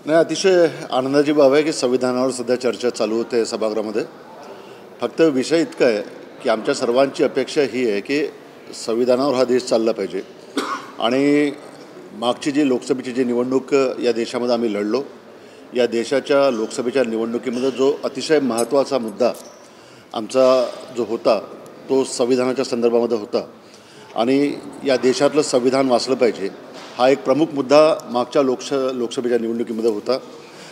नाही, अतिशय आनंदाची बाब आहे की संविधानावर सध्या चर्चा चालू होते सभागृहामध्ये. फक्त विषय इतका आहे की आमच्या सर्वांची अपेक्षा ही आहे की संविधानावर हा देश चालला पाहिजे. आणि मागची जी लोकसभेची जी निवडणूक या देशामध्ये आम्ही लढलो, या देशाच्या लोकसभेच्या निवडणुकीमध्ये जो अतिशय महत्त्वाचा मुद्दा आमचा जो होता तो संविधानाच्या संदर्भामध्ये होता. आणि या देशातलं संविधान वाचलं पाहिजे हा एक प्रमुख मुद्दा मागच्या लोकसभेच्या निवडणुकीमध्ये होता.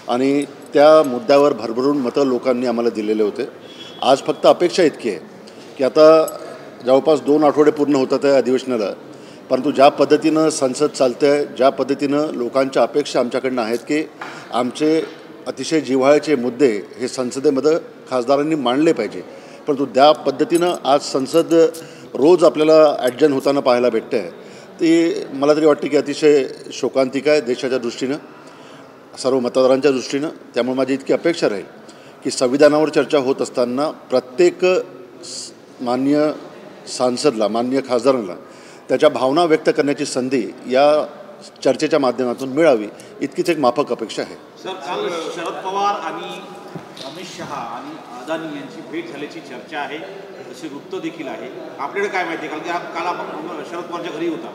आणि त्या मुद्द्यावर भरभरून मतं लोकांनी आम्हाला दिलेले होते. आज फक्त अपेक्षा इतकी आहे की आता जवळपास 2 आठवडे पूर्ण होतात आहे अधिवेशनाला, परंतु ज्या पद्धतीनं संसद चालते आहे, ज्या पद्धतीनं लोकांच्या अपेक्षा आमच्याकडनं आहेत की आमचे अतिशय जिव्हाळ्याचे मुद्दे हे संसदेमध्ये खासदारांनी मांडले पाहिजे, परंतु त्या पद्धतीनं आज संसद रोज आपल्याला ॲडजन होताना पाहायला भेटते आहे. ती मला तरी वाटते की अतिशय शोकांतिक आहे देशाच्या दृष्टीनं, सर्व मतदारांच्या दृष्टीनं. त्यामुळे माझी इतकी अपेक्षा राहील की संविधानावर चर्चा होत असताना प्रत्येक मान्य सांसदला, मान्य खासदारांना त्याच्या भावना व्यक्त करण्याची संधी या चर्चेच्या माध्यमातून मिळावी, इतकीच एक माफक अपेक्षा आहे. सर, काल शरद पवार आणि अमित शहा आणि अदानी यांची भेट झाल्याची चर्चा आहे, असे वृत्त देखील आहे. आपल्याकडे काय माहिती आहे? कारण की काल आपण शरद पवारच्या घरी होता.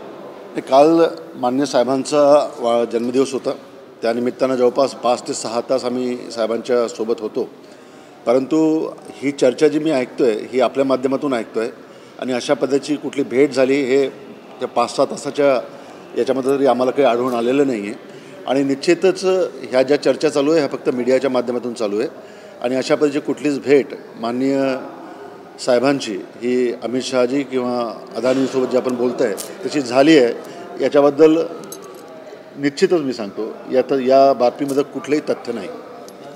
काल मान्य साहेबांचा जन्मदिवस होता. त्यानिमित्तानं जवळपास 5 ते 6 तास आम्ही साहेबांच्या सोबत होतो. परंतु ही चर्चा जी मी ऐकतो आहे ही आपल्या माध्यमातून ऐकतो आहे. आणि अशा पद्धतीची कुठली भेट झाली हे त्या 5-6 तासाच्या याच्यामध्ये तरी आम्हाला काही आढळून आलेलं नाही आहे. आणि निश्चितच ह्या ज्या चर्चा चालू आहे ह्या फक्त मीडियाच्या माध्यमातून चालू आहे. आणि अशा पद्धतीची कुठलीच भेट माननीय साहेबांची ही अमित शहाजी किंवा अदानीसोबत जे आपण बोलत आहे तशी झाली आहे याच्याबद्दल निश्चितच मी सांगतो या बातमीमध्ये कुठलंही तथ्य नाही.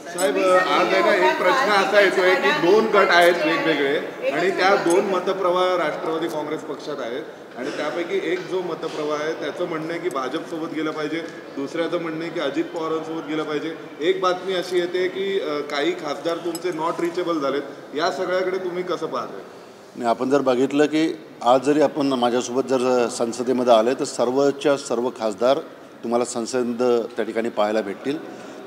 साहेब, आज आहे ना एक प्रश्न असा येतोय की 2 गट आहेत वेगवेगळे आणि त्या 2 मतप्रवाह राष्ट्रवादी काँग्रेस पक्षात आहेत आणि त्यापैकी एक जो मतप्रवाह आहे त्याचं म्हणणं आहे की भाजपसोबत गेलं पाहिजे, दुसऱ्याचं म्हणणं आहे की अजित पवारांसोबत गेलं पाहिजे. एक बातमी अशी येते की काही खासदार तुमचे नॉट रिचेबल झालेत. या सगळ्याकडे तुम्ही कसं पाहताय? नाही, आपण जर बघितलं की आज जरी आपण माझ्यासोबत जर संसदेमध्ये आले तर सर्वच्या सर्व खासदार तुम्हाला संसद त्या ठिकाणी पाहायला भेटतील.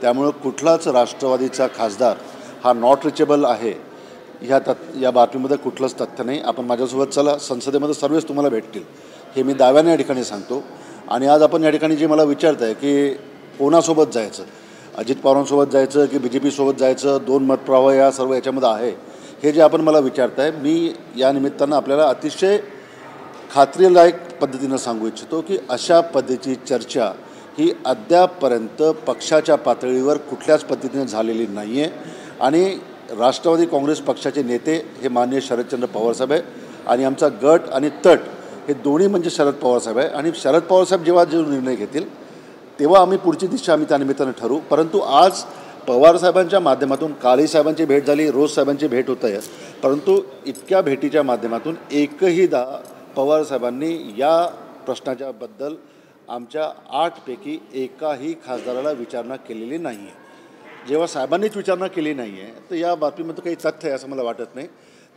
त्यामुळं कुठलाच राष्ट्रवादीचा खासदार हा नॉट रिचेबल आहे या बातमीमध्ये कुठलंच तथ्य नाही. आपण माझ्यासोबत चला, संसदेमध्ये सर्वच तुम्हाला भेटतील हे मी दाव्याने या ठिकाणी सांगतो. आणि आज आपण या ठिकाणी जे मला विचारत आहे की कोणासोबत जायचं, अजित पवारांसोबत जायचं की BJP सोबत जायचं, 2 मतप्रवाह या सर्व याच्यामध्ये आहे हे जे आपण मला विचारताय, मी या निमित्तानं आपल्याला अतिशय खात्रीलायक पद्धतीनं सांगू इच्छितो की अशा पद्धतीची चर्चा ही अद्यापपर्यंत पक्षाच्या पातळीवर कुठल्याच पद्धतीने झालेली नाही आहे. आणि राष्ट्रवादी काँग्रेस पक्षाचे नेते हे माननीय शरदचंद्र पवारसाहेब आहे आणि आमचा गट आणि तट हे दोन्ही म्हणजे शरद पवारसाहेब आहे. आणि शरद पवारसाहेब जेव्हा जो निर्णय घेतील तेव्हा आम्ही पुढची दिशा आम्ही त्यानिमित्तानं ठरवू. परंतु आज पवारसाहेबांच्या माध्यमातून काळे साहेबांची भेट झाली, रोज साहेबांची भेट होत आहे, परंतु इतक्या भेटीच्या माध्यमातून एकहीदा पवारसाहेबांनी या प्रश्नाच्याबद्दल आमच्या 8 पैकी एकाही खासदाराला विचारणा केलेली नाही आहे. जेव्हा साहेबांनीच विचारणा केली नाही आहे तर या बातमीमध्ये काही तथ्य आहे असं मला वाटत नाही.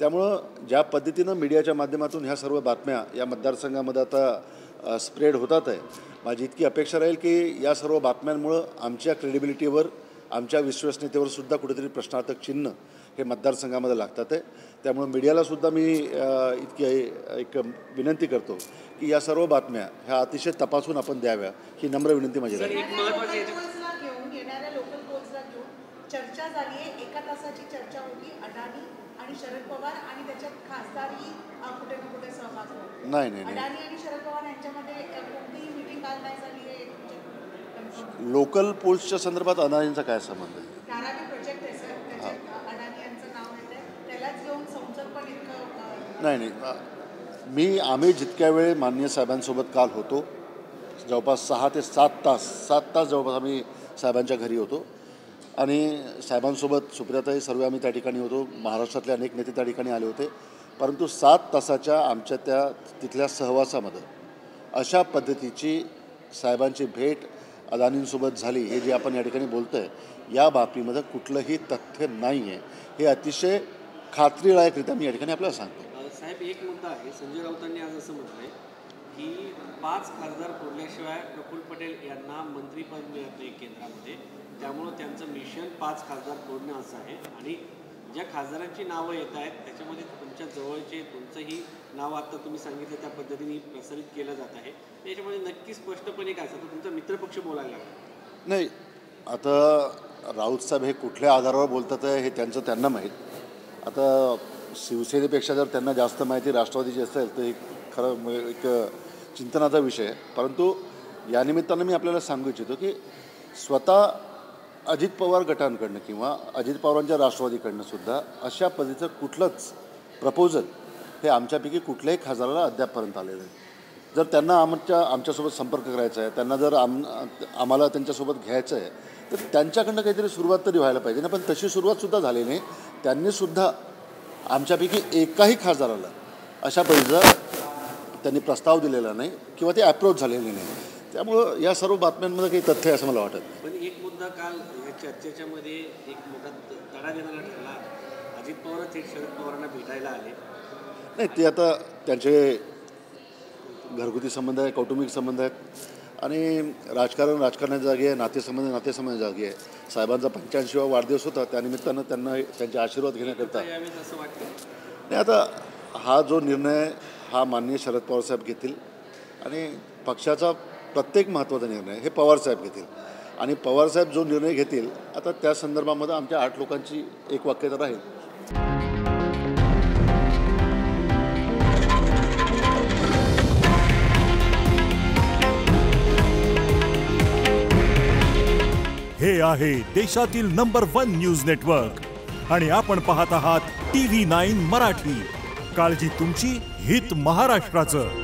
त्यामुळं ज्या पद्धतीनं मीडियाच्या माध्यमातून ह्या सर्व बातम्या या मतदारसंघामध्ये आता स्प्रेड होतात आहे, माझी इतकी अपेक्षा राहील की या सर्व बातम्यांमुळं आमच्या क्रेडिबिलिटीवर, आमच्या विश्वसनीयतेवर सुद्धा कुठेतरी प्रश्नार्थक चिन्ह हे मतदारसंघामध्ये लागतात आहे. त्यामुळे मीडियालासुद्धा मी इतकी एक विनंती करतो की या सर्व बातम्या ह्या अतिशय तपासून आपण द्याव्या, ही नम्र विनंती माझी राहील. चर्चा झाली आहे, 1 तासाची चर्चा होती. अडाणी आणि शरद पवार आणि त्याच्यात खासदारही कुठे ना कुठे सहभाग होतो. नाही, अडाणी आणि शरद पवार यांच्यामध्ये कोणतीही मीटिंग काल नाही झाली आहे. लोकल पोल्सच्या संदर्भात अदानींचा काय संबंध आहे? धारावी प्रोजेक्ट आहे सर, त्याच्यात अडाणी यांचं नाव येतं, त्यालाच घेऊन संसद पण इतकं नाही. आम्ही जितक्या वेळ माननीय साहेबांसोबत काल होतो, जवळपास 6 ते 7 तास जवळपास आम्ही साहेबांच्या घरी होतो. आणि साहेबांसोबत सुप्रियाताई सर्व आम्ही त्या ठिकाणी होतो, महाराष्ट्रातले अनेक नेते त्या ठिकाणी आले होते. परंतु 7 तासाच्या आमच्या तिथल्या सहवासामध्ये अशा पद्धतीची साहेबांची भेट अदानींसोबत झाली हे जे आपण या ठिकाणी बोलतो आहे या बातमीमध्ये कुठलंही तथ्य नाही आहे. हे अतिशय खात्रीलायकरित्या मी या ठिकाणी आपल्याला सांगतो. साहेब, एक मुद्दा आहे. संजय राऊतांनी आज असं म्हटलं आहे की 5 खासदार फोडल्याशिवाय प्रफुल्ल पटेल यांना मंत्रीपद मिळत नाही केंद्रामध्ये. त्यामुळं त्यांचं मिशन 5 खासदार तोडणं असं आहे. आणि ज्या खासदारांची नावं येत आहेत त्याच्यामध्ये तुमच्या जवळचे तुमचंही नाव आता तुम्ही सांगितलं त्या पद्धतीने प्रसारित केलं जात आहे. त्याच्यामध्ये नक्की स्पष्टपणे काय असतं तुमचा मित्रपक्ष बोलायला लागला नाही. आता राऊत साहेब हे कुठल्या आधारावर बोलतात आहे हे त्यांना माहीत. आता शिवसेनेपेक्षा जर त्यांना जास्त माहिती राष्ट्रवादीची असेल तर एक खरं एक चिंतनाचा विषय आहे. परंतु या निमित्तानं मी आपल्याला सांगू इच्छितो की स्वतः अजित पवार गटांकडनं किंवा अजित पवारांच्या राष्ट्रवादीकडनं सुद्धा अशा पद्धतीचं कुठलंच प्रपोजल हे आमच्यापैकी कुठल्याही खासदाराला अद्यापपर्यंत आलेलं नाही. जर त्यांना आमच्यासोबत संपर्क करायचा आहे, त्यांना जर आम्हाला त्यांच्यासोबत घ्यायचं आहे तर त्यांच्याकडनं काहीतरी सुरुवात तरी व्हायला पाहिजे ना. पण तशी सुरुवातसुद्धा झाली नाही. त्यांनीसुद्धा आमच्यापैकी एकाही खासदाराला अशा पद्धतीचा त्यांनी प्रस्ताव दिलेला नाही किंवा ते अप्रोच झालेले नाही. त्यामुळं या सर्व बातम्यांमध्ये काही तथ्य आहे असं मला वाटत नाही. पण एक मुद्दा काल या चर्चेच्या मध्ये एक मोठा तडा देणारा ठरला. अजित पवार थेट शरद पवारांना भेटायला आले. नाही, ते आता त्यांचे घरगुती संबंध आहे, कौटुंबिक संबंध आहेत आणि राजकारणाच्या जागी आहे, नातेसंबंध जागी आहे. साहेबांचा 85वा वाढदिवस होता त्यानिमित्तानं त्यांना त्यांचे आशीर्वाद घेण्याकरता यावेळेस असं वाटतं नाही. आता हा जो निर्णय हा माननीय शरद पवार साहेब घेतील आणि पक्षाचा प्रत्येक महत्त्वाचा निर्णय हे पवारसाहेब घेतील आणि पवारसाहेब जो निर्णय घेतील आता त्या संदर्भामध्ये आमच्या 8 लोकांची एक वाक्यता राहील. हे आहे देशातील नंबर 1 न्यूज नेटवर्क आणि आपण पाहत आहात TV9 मराठी. काळजी तुमची, हित महाराष्ट्राचं.